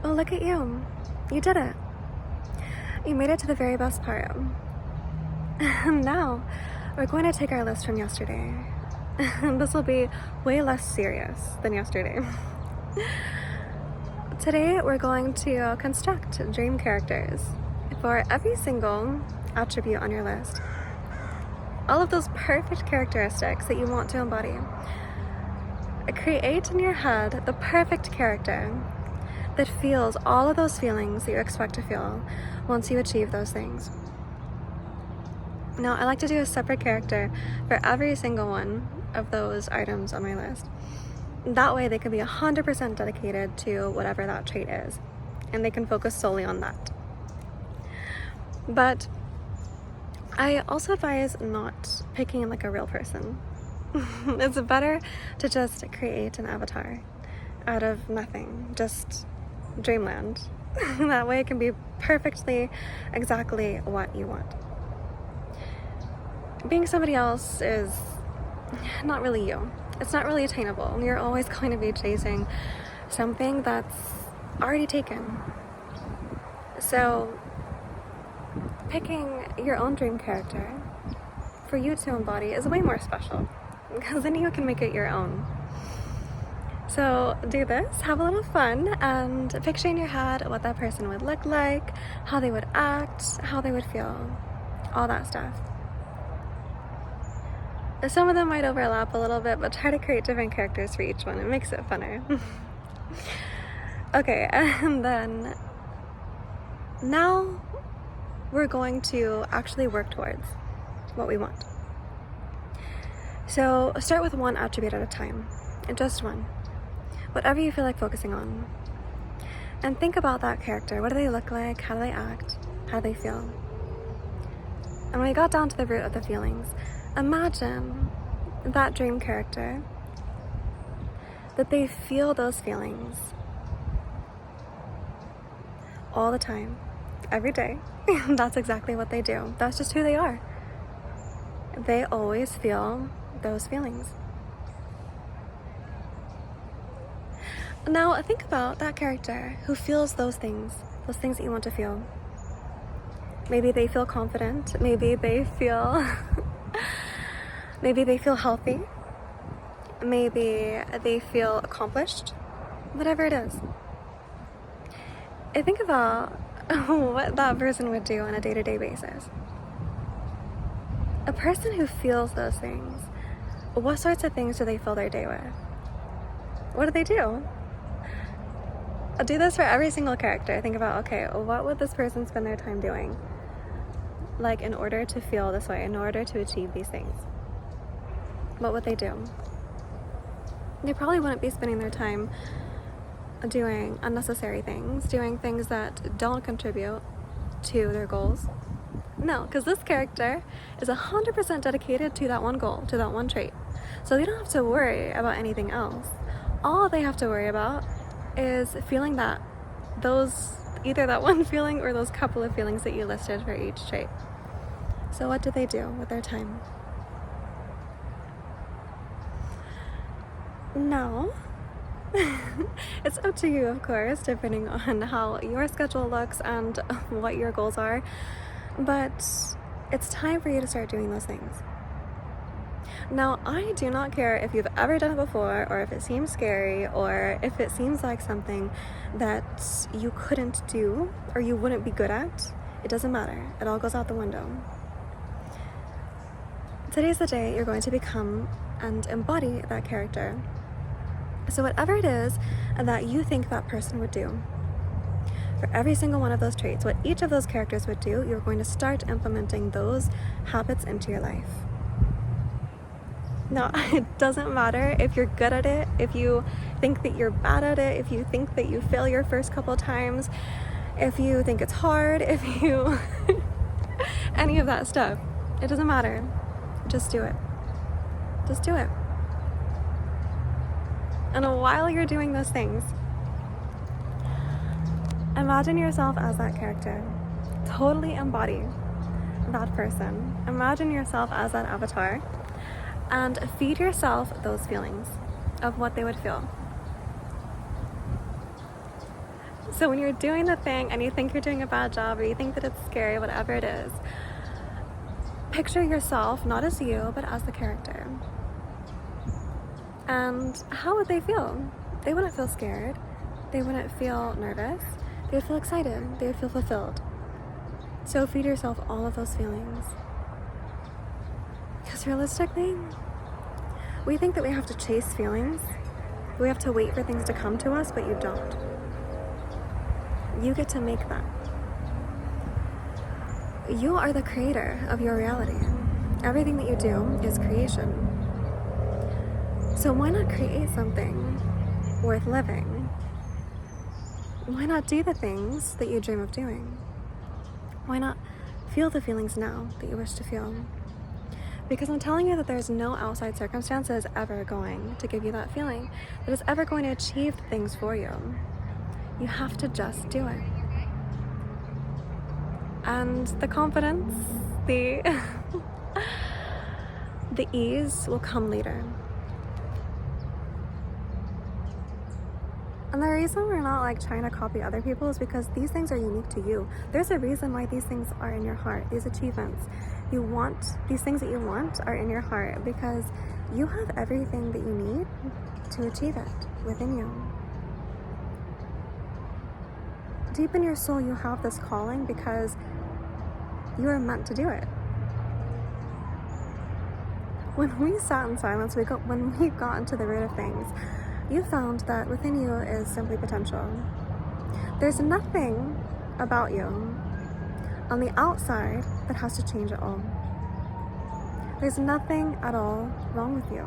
Oh, look at you. You did it. You made it to the very best part. Now, we're going to take our list from yesterday. This will be way less serious than yesterday. Today, we're going to construct dream characters for every single attribute on your list. All of those perfect characteristics that you want to embody. Create in your head the perfect character that feels all of those feelings that you expect to feel once you achieve those things. Now, I like to do a separate character for every single one of those items on my list. That way they can be 100% dedicated to whatever that trait is, and they can focus solely on that. But I also advise not picking like a real person. It's better to just create an avatar out of nothing, just dreamland. That way it can be perfectly exactly what you want. Being somebody else is not really you. It's not really attainable. You're always going to be chasing something that's already taken. So picking your own dream character for you to embody is way more special, because then you can make it your own. So do this, have a little fun, and picture in your head what that person would look like, how they would act, how they would feel, all that stuff. Some of them might overlap a little bit, but try to create different characters for each one. It makes it funner. Okay, and then now we're going to actually work towards what we want. So start with one attribute at a time, and just one. Whatever you feel like focusing on. And think about that character. What do they look like? How do they act? How do they feel? And when we got down to the root of the feelings, imagine that dream character, that they feel those feelings all the time, every day. That's exactly what they do. That's just who they are. They always feel those feelings. Now think about that character who feels those things that you want to feel. Maybe they feel confident, maybe they feel healthy, maybe they feel accomplished, whatever it is. I think about what that person would do on a day-to-day basis. A person who feels those things, what sorts of things do they fill their day with? What do they do? I'll do this for every single character. Think about, okay, what would this person spend their time doing? Like, in order to feel this way, in order to achieve these things. What would they do? They probably wouldn't be spending their time doing unnecessary things, doing things that don't contribute to their goals. No, because this character is 100% dedicated to that one goal, to that one trait. So they don't have to worry about anything else. All they have to worry about is feeling either that one feeling or those couple of feelings that you listed for each trait. So what do they do with their time? Now, it's up to you, of course, depending on how your schedule looks and what your goals are, but it's time for you to start doing those things. Now, I do not care if you've ever done it before, or if it seems scary, or if it seems like something that you couldn't do or you wouldn't be good at. It doesn't matter. It all goes out the window. Today's the day you're going to become and embody that character. So whatever it is that you think that person would do, for every single one of those traits, what each of those characters would do, you're going to start implementing those habits into your life. Now, it doesn't matter if you're good at it, if you think that you're bad at it, if you think that you fail your first couple times, if you think it's hard, if you... any of that stuff. It doesn't matter. Just do it. Just do it. And while you're doing those things, imagine yourself as that character. Totally embody that person. Imagine yourself as that avatar. And feed yourself those feelings of what they would feel. So when you're doing the thing and you think you're doing a bad job or you think that it's scary, whatever it is, picture yourself not as you, but as the character. And how would they feel? They wouldn't feel scared. They wouldn't feel nervous. They would feel excited. They would feel fulfilled. So feed yourself all of those feelings. Because realistically, we think that we have to chase feelings. We have to wait for things to come to us, but you don't. You get to make them. You are the creator of your reality. Everything that you do is creation. So why not create something worth living? Why not do the things that you dream of doing? Why not feel the feelings now that you wish to feel? Because I'm telling you that there's no outside circumstance that is ever going to give you that feeling, that is ever going to achieve things for you. You have to just do it. And the confidence, the ease will come later. And the reason we're not like trying to copy other people is because these things are unique to you. There's a reason why these things are in your heart, these achievements. These things that you want are in your heart because you have everything that you need to achieve it within you. Deep in your soul, you have this calling because you are meant to do it. When we sat in silence, when we got into the root of things, you found that within you is simply potential. There's nothing about you on the outside that has to change at all. There's nothing at all wrong with you.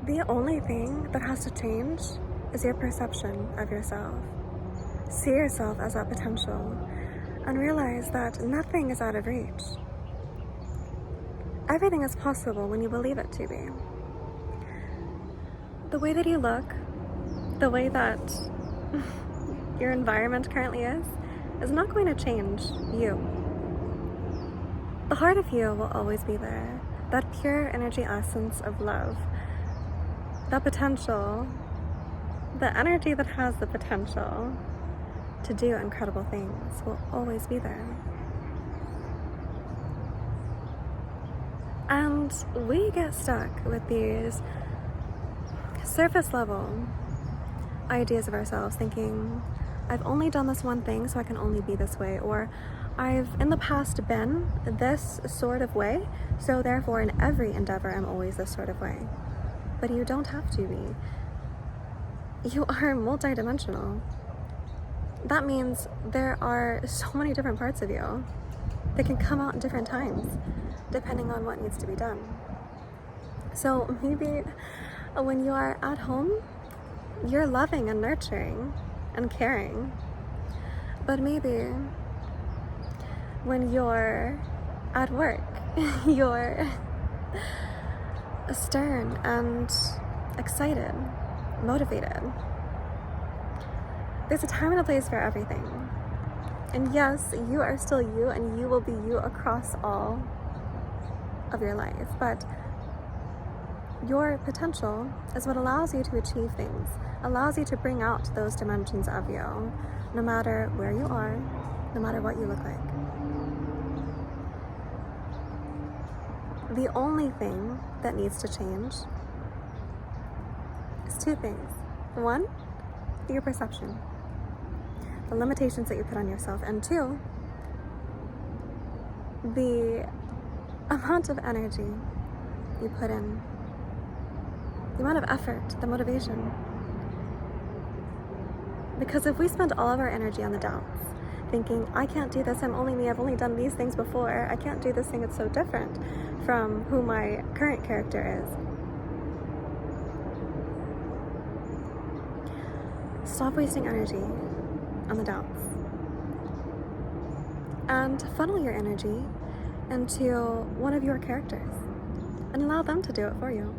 The only thing that has to change is your perception of yourself. See yourself as that potential and realize that nothing is out of reach. Everything is possible when you believe it to be. The way that you look, the way that your environment currently is not going to change you. The heart of you will always be there. That pure energy essence of love, that potential, the energy that has the potential to do incredible things will always be there. And we get stuck with these surface level ideas of ourselves, thinking, I've only done this one thing, so I can only be this way, or I've in the past been this sort of way, so therefore in every endeavor I'm always this sort of way. But you don't have to be. You are multidimensional. That means there are so many different parts of you that can come out in different times, depending on what needs to be done. So maybe when you are at home, you're loving and nurturing and caring. But maybe when you're at work, you're stern and excited, motivated. There's a time and a place for everything. And yes, you are still you, and you will be you across all of your life. But your potential is what allows you to achieve things, allows you to bring out those dimensions of you, no matter where you are, no matter what you look like. The only thing that needs to change is two things. One, your perception, the limitations that you put on yourself, and two, the amount of energy you put in, the amount of effort, the motivation. Because if we spend all of our energy on the doubts, thinking, I can't do this, I'm only me, I've only done these things before, I can't do this thing, it's so different from who my current character is. Stop wasting energy on the doubts. And funnel your energy into one of your characters and allow them to do it for you.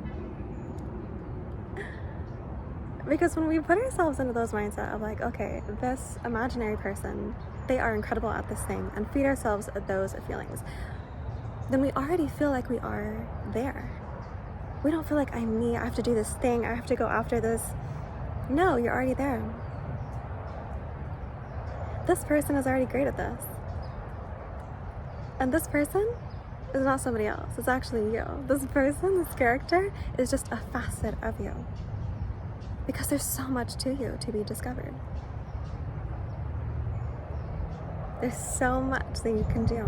Because when we put ourselves into those mindset of like, okay, this imaginary person, they are incredible at this thing, and feed ourselves those feelings, then we already feel like we are there. We don't feel like I'm me, I have to do this thing, I have to go after this. No, you're already there. this person is already great at this. And this person is not somebody else. It's actually you. This person, this character, is just a facet of you. Because there's so much to you to be discovered. There's so much that you can do.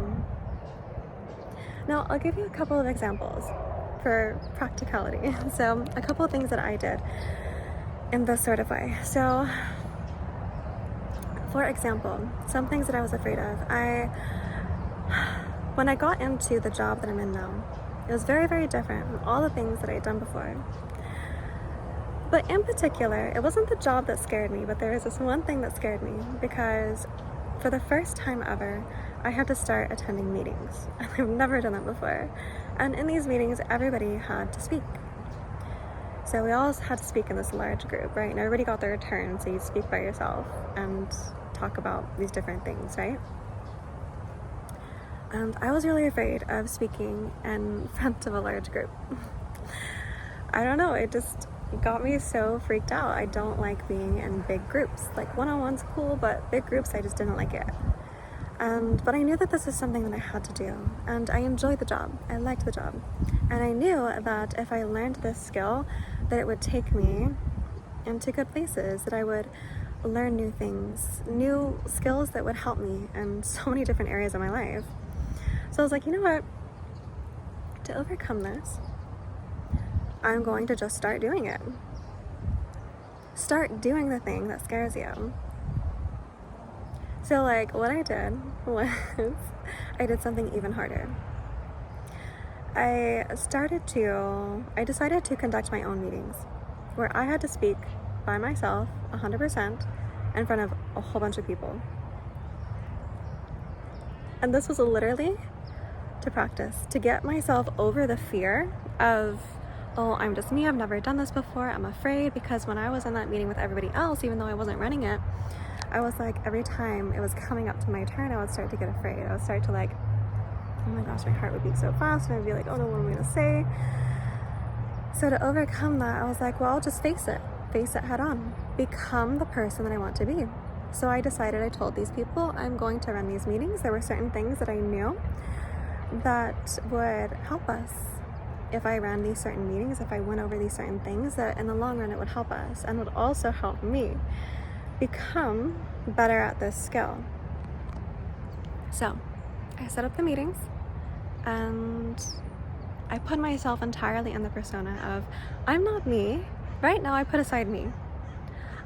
Now, I'll give you a couple of examples for practicality. So, a couple of things that I did in this sort of way. So, for example, some things that I was afraid of. When I got into the job that I'm in now, it was very, very different from all the things that I had done before. But in particular, it wasn't the job that scared me, but there was this one thing that scared me, because for the first time ever, I had to start attending meetings. I've never done that before. And in these meetings, everybody had to speak. So we all had to speak in this large group, right? And everybody got their turn, so you'd speak by yourself and talk about these different things, right? And I was really afraid of speaking in front of a large group. I don't know, it just got me so freaked out. I don't like being in big groups. Like one-on-one's cool, but big groups, I just didn't like it. But I knew that this is something that I had to do, and I enjoyed the job. I liked the job. And I knew that if I learned this skill, that it would take me into good places, that I would learn new things, new skills that would help me in so many different areas of my life. So I was like, you know what? To overcome this, I'm going to just start doing it. Start doing the thing that scares you. So like what I did was I did something even harder. I decided to conduct my own meetings where I had to speak by myself 100% in front of a whole bunch of people. And this was literally to practice, to get myself over the fear of, oh, I'm just me, I've never done this before, I'm afraid. Because when I was in that meeting with everybody else, even though I wasn't running it, I was like, every time it was coming up to my turn, I would start to get afraid. I would start to like, oh my gosh, my heart would beat so fast, and I'd be like, oh no, what am I gonna say? So to overcome that, I was like, well, I'll just face it head on, become the person that I want to be. So I decided, I told these people, I'm going to run these meetings. There were certain things that I knew that would help us if I ran these certain meetings, if I went over these certain things, that in the long run it would help us and would also help me become better at this skill. So I set up the meetings and I put myself entirely in the persona of, I'm not me. Right now I put aside me.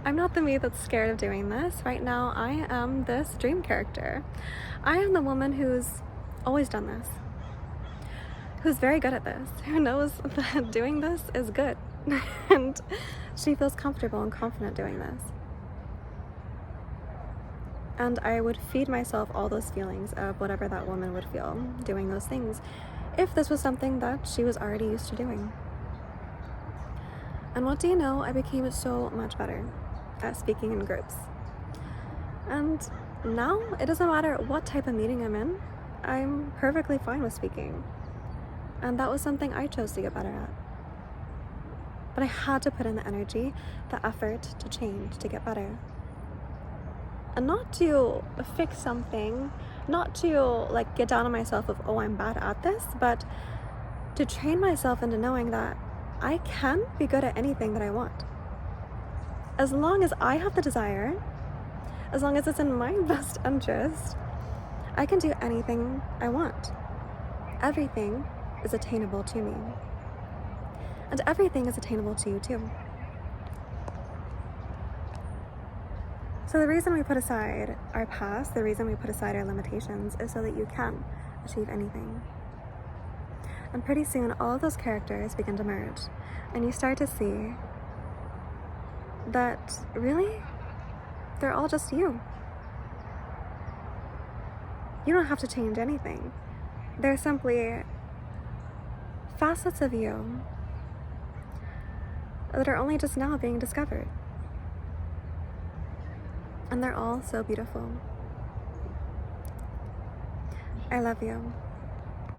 I'm not the me that's scared of doing this. Right now I am this dream character. I am the woman who's always done this, who's very good at this, who knows that doing this is good, and she feels comfortable and confident doing this. And I would feed myself all those feelings of whatever that woman would feel doing those things, if this was something that she was already used to doing. And what do you know? I became so much better at speaking in groups. And now it doesn't matter what type of meeting I'm in, I'm perfectly fine with speaking. And that was something I chose to get better at. But I had to put in the energy, the effort to change, to get better. And not to fix something, not to like get down on myself of, oh, I'm bad at this, but to train myself into knowing that I can be good at anything that I want. As long as I have the desire, as long as it's in my best interest, I can do anything I want. Everything is attainable to me. And everything is attainable to you too. So the reason we put aside our past, the reason we put aside our limitations, is so that you can achieve anything. And pretty soon all of those characters begin to merge, and you start to see that really, they're all just you. You don't have to change anything. They're simply facets of you that are only just now being discovered. And they're all so beautiful. I love you.